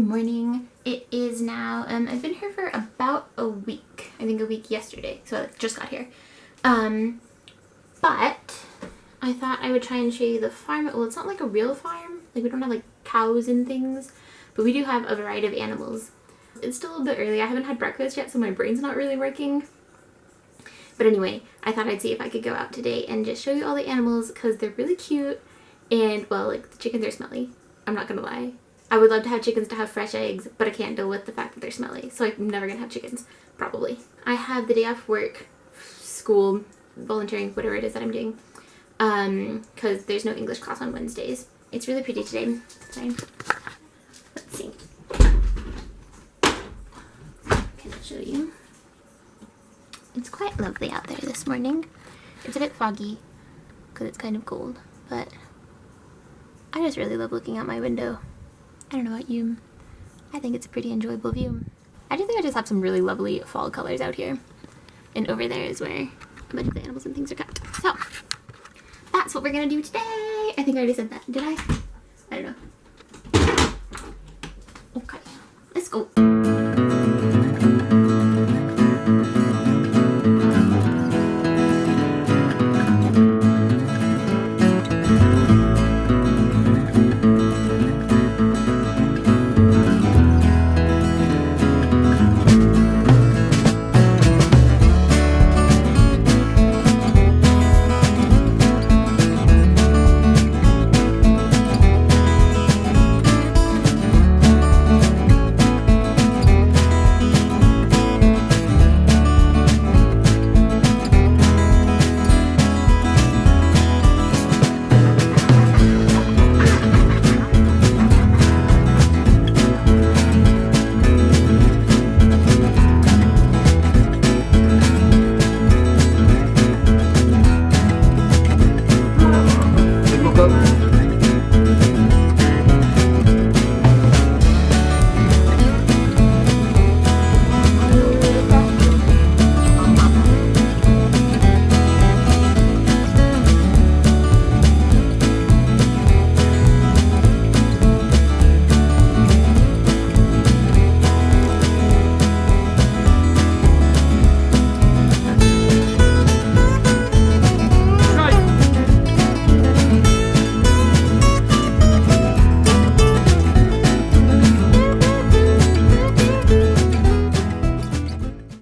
morning. It is now, I've been here for about a week. I think a week yesterday, so I just got here. But I thought I would try and show you the farm. Well, it's not like a real farm. Like, we don't have like cows and things, but we do have a variety of animals. It's still a little bit early. I haven't had breakfast yet, so my brain's not really working. But anyway, I thought I'd see if I could go out today and just show you all the animals because they're really cute. And, well, like, the chickens are smelly. I'm not gonna lie. I would love to have chickens to have fresh eggs, but I can't deal with the fact that they're smelly. So I'm never gonna have chickens, probably. I have the day off work, school, volunteering, whatever it is that I'm doing, because there's no English class on Wednesdays. It's really pretty today. Sorry. Let's see. Can I show you? It's quite lovely out there this morning. It's a bit foggy because it's kind of cold, but I just really love looking out my window. I don't know about you. I think it's a pretty enjoyable view. I do think I just have some really lovely fall colors out here. And over there is where a bunch of the animals and things are kept. So, that's what we're gonna do today. I think I already said that. Did I? I don't know. Okay, let's go.